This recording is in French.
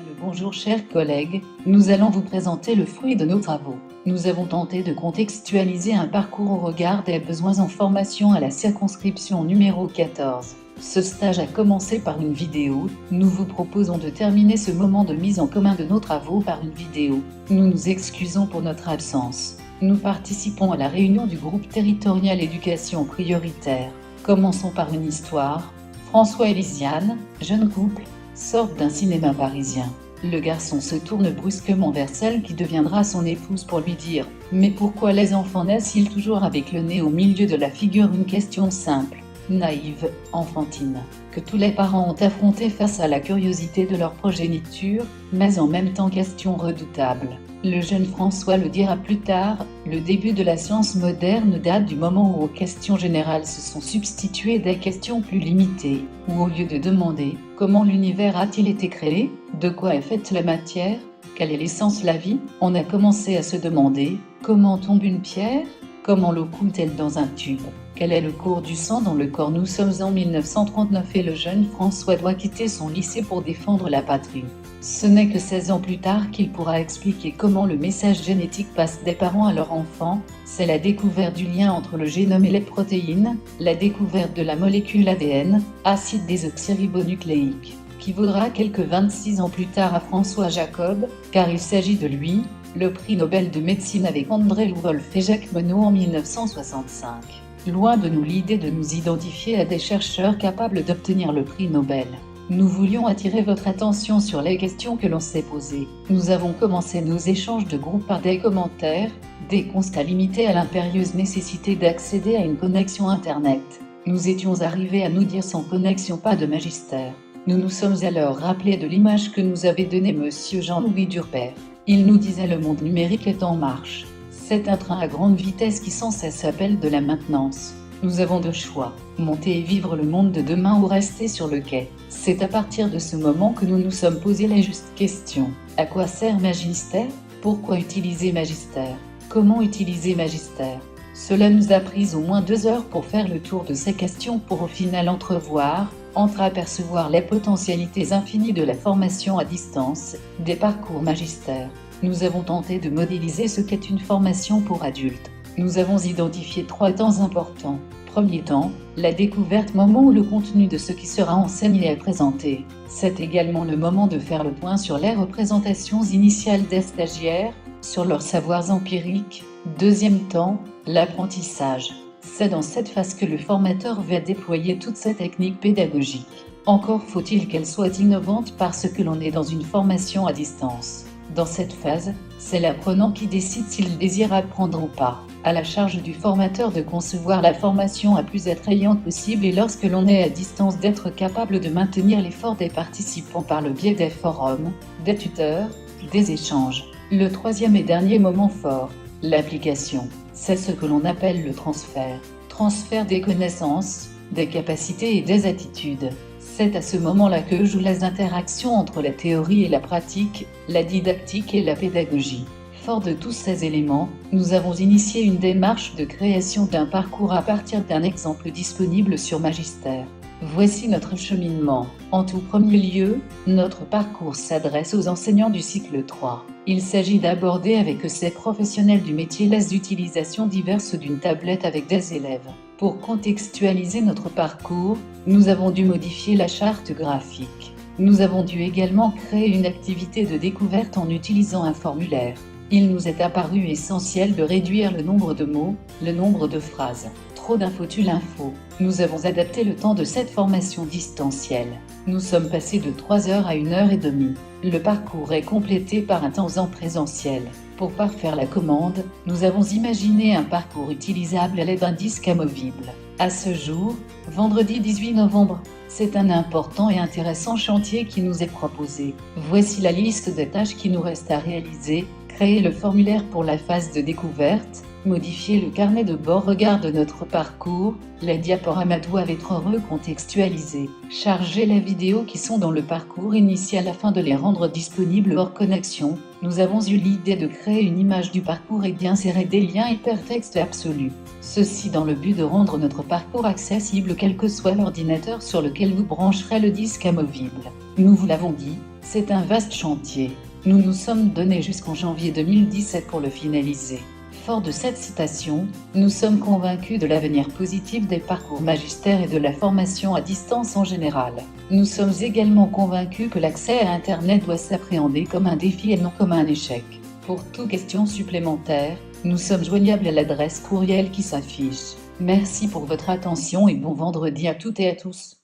Le bonjour chers collègues, nous allons vous présenter le fruit de nos travaux. Nous avons tenté de contextualiser un parcours au regard des besoins en formation à la circonscription numéro 14. Ce stage a commencé par une vidéo, nous vous proposons de terminer ce moment de mise en commun de nos travaux par une vidéo. Nous nous excusons pour notre absence. Nous participons à la réunion du groupe territorial éducation prioritaire. Commençons par une histoire. François et Lisiane, jeune couple, sortent d'un cinéma parisien. Le garçon se tourne brusquement vers celle qui deviendra son épouse pour lui dire « Mais pourquoi les enfants naissent-ils toujours avec le nez au milieu de la figure ?» Une question simple, naïve, enfantine, que tous les parents ont affrontée face à la curiosité de leur progéniture, mais en même temps question redoutable. Le jeune François le dira plus tard, le début de la science moderne date du moment où aux questions générales se sont substituées des questions plus limitées, où au lieu de demander « Comment l'univers a-t-il été créé ? De quoi est faite la matière ? Quelle est l'essence de la vie ?», on a commencé à se demander « Comment tombe une pierre ? Comment l'eau coule-t-elle dans un tube ? Quel est le cours du sang dans le corps ?» Nous sommes en 1939 et le jeune François doit quitter son lycée pour défendre la patrie. Ce n'est que 16 ans plus tard qu'il pourra expliquer comment le message génétique passe des parents à leurs enfants. C'est la découverte du lien entre le génome et les protéines, la découverte de la molécule ADN, acide désoxyribonucléique, qui vaudra quelques 26 ans plus tard à François Jacob, car il s'agit de lui, le prix Nobel de médecine avec André Louwolff et Jacques Monod en 1965. Loin de nous l'idée de nous identifier à des chercheurs capables d'obtenir le prix Nobel. Nous voulions attirer votre attention sur les questions que l'on s'est posées. Nous avons commencé nos échanges de groupe par des commentaires, des constats limités à l'impérieuse nécessité d'accéder à une connexion Internet. Nous étions arrivés à nous dire sans connexion pas de magistère. Nous nous sommes alors rappelés de l'image que nous avait donnée Monsieur Jean-Louis Durper. Il nous disait le monde numérique est en marche. C'est un train à grande vitesse qui sans cesse s'appelle de la maintenance. Nous avons deux choix, monter et vivre le monde de demain ou rester sur le quai. C'est à partir de ce moment que nous nous sommes posé la juste question. À quoi sert Magistère ? Pourquoi utiliser Magistère ? Comment utiliser Magistère ? Cela nous a pris au moins 2 heures pour faire le tour de ces questions pour au final entreapercevoir les potentialités infinies de la formation à distance, des parcours magistères. Nous avons tenté de modéliser ce qu'est une formation pour adultes. Nous avons identifié 3 temps importants. Premier temps, la découverte, moment où le contenu de ce qui sera enseigné est présenté. C'est également le moment de faire le point sur les représentations initiales des stagiaires, sur leurs savoirs empiriques. Deuxième temps, l'apprentissage. C'est dans cette phase que le formateur va déployer toutes ses techniques pédagogiques. Encore faut-il qu'elles soient innovantes parce que l'on est dans une formation à distance. Dans cette phase, c'est l'apprenant qui décide s'il désire apprendre ou pas. À la charge du formateur de concevoir la formation la plus attrayante possible et lorsque l'on est à distance d'être capable de maintenir l'effort des participants par le biais des forums, des tuteurs, des échanges. Le troisième et dernier moment fort, l'application. C'est ce que l'on appelle le transfert. Transfert des connaissances, des capacités et des attitudes. C'est à ce moment-là que jouent les interactions entre la théorie et la pratique, la didactique et la pédagogie. Fort de tous ces éléments, nous avons initié une démarche de création d'un parcours à partir d'un exemple disponible sur Magistère. Voici notre cheminement. En tout premier lieu, notre parcours s'adresse aux enseignants du cycle 3. Il s'agit d'aborder avec ces professionnels du métier les utilisations diverses d'une tablette avec des élèves. Pour contextualiser notre parcours, nous avons dû modifier la charte graphique. Nous avons dû également créer une activité de découverte en utilisant un formulaire. Il nous est apparu essentiel de réduire le nombre de mots, le nombre de phrases. Trop d'infos tue l'info. Nous avons adapté le temps de cette formation distancielle. Nous sommes passés de 3 heures à 1 heure et demie. Le parcours est complété par un temps en présentiel. Pour parfaire la commande, nous avons imaginé un parcours utilisable à l'aide d'un disque amovible. À ce jour, vendredi 18 novembre, c'est un important et intéressant chantier qui nous est proposé. Voici la liste des tâches qui nous restent à réaliser. Créer le formulaire pour la phase de découverte, modifier le carnet de bord regard de notre parcours, les diaporamas doivent être recontextualisés, charger les vidéos qui sont dans le parcours initial afin de les rendre disponibles hors connexion. Nous avons eu l'idée de créer une image du parcours et d'y insérer des liens hypertextes absolus. Ceci dans le but de rendre notre parcours accessible quel que soit l'ordinateur sur lequel vous brancherez le disque amovible. Nous vous l'avons dit, C'est un vaste chantier. Nous nous sommes donné jusqu'en janvier 2017 pour le finaliser. Fort de cette citation, nous sommes convaincus de l'avenir positif des parcours magistères et de la formation à distance en général. Nous sommes également convaincus que l'accès à Internet doit s'appréhender comme un défi et non comme un échec. Pour toute question supplémentaire, nous sommes joignables à l'adresse courriel qui s'affiche. Merci pour votre attention et bon vendredi à toutes et à tous.